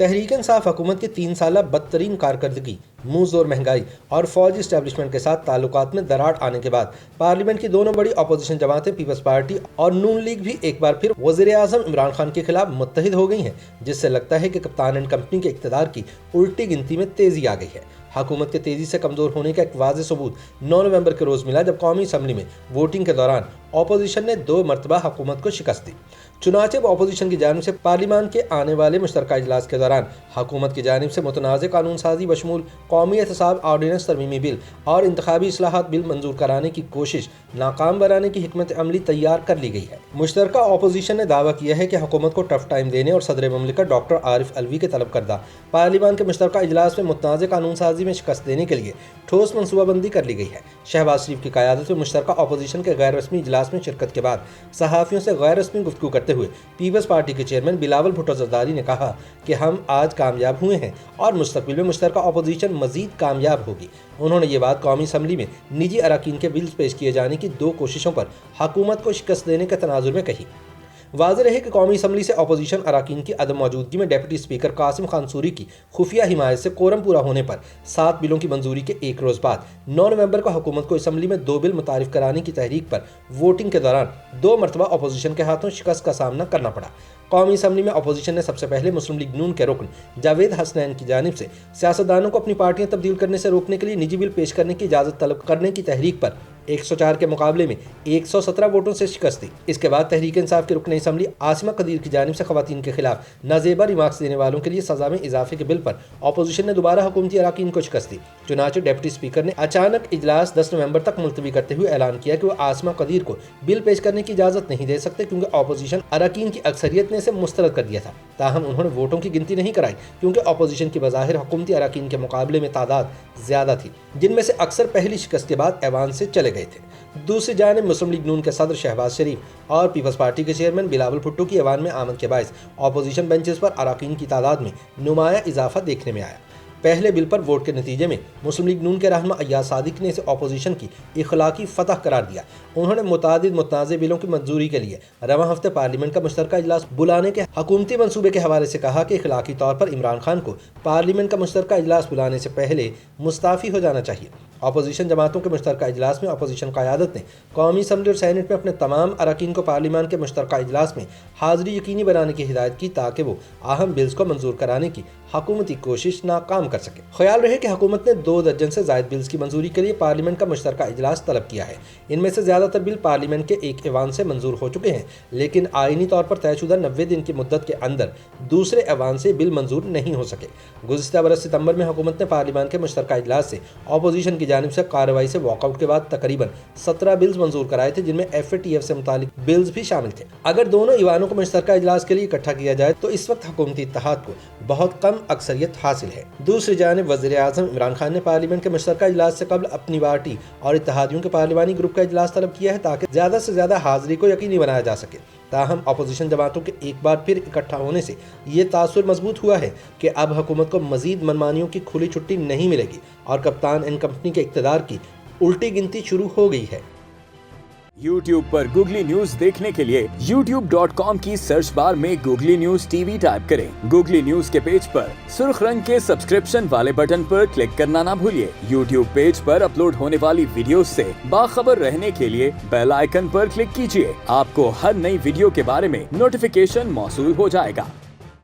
تحریک انصاف حکومت کی 3 سالہ بدترین کارکردگی، منہ زور مہنگائی اور فوجی اسٹیبلشمنٹ کے ساتھ تعلقات میں دراڑ آنے کے بعد پارلیمنٹ کی دونوں بڑی اپوزیشن جماعتیں پیپلز پارٹی اور نون لیگ بھی ایک بار پھر وزیر اعظم عمران خان کے خلاف متحد ہو گئی ہیں، جس سے لگتا ہے کہ کپتان اینڈ کمپنی کے اقتدار کی الٹی گنتی میں تیزی آ گئی ہے۔ حکومت کے تیزی سے کمزور ہونے کا ایک واضح ثبوت 9 نومبر کے روز ملا، جب قومی اسمبلی میں ووٹنگ کے دوران اپوزیشن نے 2 مرتبہ حکومت کو شکست دی۔ چنانچہ اپوزیشن کی جانب سے پارلیمان کے آنے والے مشترکہ اجلاس کے دوران حکومت کی جانب سے متنازع قانون سازی بشمول قومی احتساب آرڈیننس ترمیمی بل اور انتخابی اصلاحات بل منظور کرانے کی کوشش ناکام بنانے کی حکمت عملی تیار کر لی گئی ہے۔ مشترکہ اپوزیشن نے دعویٰ کیا ہے کہ حکومت کو ٹف ٹائم دینے اور صدر مملکت ڈاکٹر عارف علوی کے طلب کردہ پارلیمان کے مشترکہ اجلاس میں متنازع قانون سازی میں شکست دینے کے لیے ٹھوس منصوبہ بندی کر لی گئی ہے۔ شہباز شریف کی قیادت میں مشترکہ اپوزیشن کے غیر رسمی اجلاس میں شرکت کے بعد صحافیوں سے غیر رسمی گفتگو کرتے ہوئے پیپلز پارٹی کے چیئرمین بلاول بھٹو زرداری نے کہا کہ ہم آج کامیاب ہوئے ہیں اور مستقبل میں مشترکہ اپوزیشن مزید کامیاب ہوگی۔ انہوں نے یہ بات قومی اسمبلی میں نجی اراکین کے بلز پیش کیے جانے کی 2 کوششوں پر حکومت کو شکست دینے کے تناظر میں کہی۔ واضح رہے کہ قومی اسمبلی سے اپوزیشن اراکین کی عدم موجودگی میں deputy speaker Qasim Khan sorry کی خفیہ حمایت سے کورم پورا ہونے پر 7 بلوں کی منظوری کے ایک روز بعد 9 نومبر کو حکومت کو اسمبلی میں 2 بل متعارف کرانے کی تحریک پر ووٹنگ کے دوران 2 مرتبہ اپوزیشن کے ہاتھوں شکست کا سامنا کرنا پڑا۔ قومی اسمبلی میں اپوزیشن نے سب سے پہلے مسلم لیگ نون کے رکن جاوید حسنین کی جانب سے سیاستدانوں کو اپنی پارٹیاں تبدیل کرنے سے روکنے کے لیے نجی بل پیش کرنے کی اجازت طلب کرنے کی تحریک پر 104 کے مقابلے میں 117 ووٹوں سے شکست دی۔ اس کے بعد تحریک انصاف کے رکن اسمبلی عاصمہ قدیر کی جانب سے خواتین کے خلاف نازیبا ریمارکس دینے والوں کے لیے سزا میں اضافے کے بل پر اپوزیشن نے دوبارہ حکومتی اراکین کو شکست دی۔ چنانچہ ڈپٹی اسپیکر نے اچانک اجلاس 10 نومبر تک ملتوی کرتے ہوئے اعلان کیا کہ وہ عاصمہ قدیر کو بل پیش کرنے کی اجازت نہیں دے سکتے، کیونکہ اپوزیشن اراکین کی اکثریت نے اسے مسترد کر دیا تھا۔ تاہم انہوں نے ووٹوں کی گنتی نہیں کرائی، کیونکہ اپوزیشن کی بظاہر حکومتی اراکین کے مقابلے میں تعداد زیادہ تھی، جن میں سے اکثر پہلی شکست کے بعد ایوان سے چلے گئے تھے۔ دوسری جانب مسلم لیگ نون کے صدر شہباز شریف اور پیپلز پارٹی کے چیئرمین بلاول بھٹو کی ایوان میں آمد کے باعث اپوزیشن بینچز پر اراکین کی تعداد میں نمایاں اضافہ دیکھنے میں آیا۔ پہلے بل پر ووٹ کے نتیجے میں مسلم لیگ نون کے رہنما ایاز صادق نے اسے اپوزیشن کی اخلاقی فتح قرار دیا۔ انہوں نے متعدد متنازع بلوں کی منظوری کے لیے رواں ہفتے پارلیمنٹ کا مشترکہ اجلاس بلانے کے حکومتی منصوبے کے حوالے سے کہا کہ اخلاقی طور پر عمران خان کو پارلیمنٹ کا مشترکہ اجلاس بلانے سے پہلے مستعفی ہو جانا چاہیے۔ اپوزیشن جماعتوں کے مشترکہ اجلاس میں اپوزیشن قیادت نے قومی اسمبلی اور سینٹ میں اپنے تمام اراکین کو پارلیمان کے مشترکہ اجلاس میں حاضری یقینی بنانے کی ہدایت کی تاکہ وہ اہم بلز کو منظور کرانے کی حکومتی کوشش ناکام کر سکے۔ خیال رہے کہ حکومت نے 2 درجن سے زائد بلز کی منظوری کے لیے پارلیمنٹ کا مشترکہ اجلاس طلب کیا ہے۔ ان میں سے زیادہ تر بل پارلیمنٹ کے ایک ایوان سے منظور ہو چکے ہیں، لیکن آئینی طور پر طے شدہ 90 دن کی مدت کے اندر دوسرے ایوان سے بل منظور نہیں ہو سکے۔ گزشتہ برس ستمبر میں حکومت نے پارلیمان کے مشترکہ اجلاس سے اپوزیشن کی جانب سے کارروائی سے واک آؤٹ کے بعد تقریباً 17 بلز منظور کرائے تھے، جن میں FATF سے متعلق بلز بھی شامل تھے۔ اگر دونوں ایوانوں کو مشترکہ اجلاس کے لیے اکٹھا کیا جائے تو اس وقت حکومتی اتحاد کو بہت کم اکثریت حاصل ہے۔ دوسری جانب وزیر اعظم عمران خان نے پارلیمنٹ کے مشترکہ اجلاس سے قبل اپنی پارٹی اور اتحادیوں کے پارلیمانی گروپ کا اجلاس طلب کیا ہے تاکہ زیادہ سے زیادہ حاضری کو یقینی بنایا جا سکے۔ تاہم اپوزیشن جماعتوں کے ایک بار پھر اکٹھا ہونے سے یہ تاثر مضبوط ہوا ہے کہ اب حکومت کو مزید منمانیوں کی کھلی چھٹی نہیں ملے گی اور کپتان اینڈ کمپنی کے اقتدار کی الٹی گنتی شروع ہو گئی ہے۔ YouTube پر گوگلی نیوز دیکھنے کے لیے youtube.com کی سرچ بار میں گوگلی نیوز TV ٹائپ کریں۔ گوگلی نیوز کے پیج پر سرخ رنگ کے سبسکرپشن والے بٹن پر کلک کرنا نہ بھولیے۔ YouTube پیج پر اپلوڈ ہونے والی ویڈیوز سے باخبر رہنے کے لیے بیل آئیکن پر کلک کیجیے۔ آپ کو ہر نئی ویڈیو کے بارے میں نوٹیفیکیشن موصول ہو جائے گا۔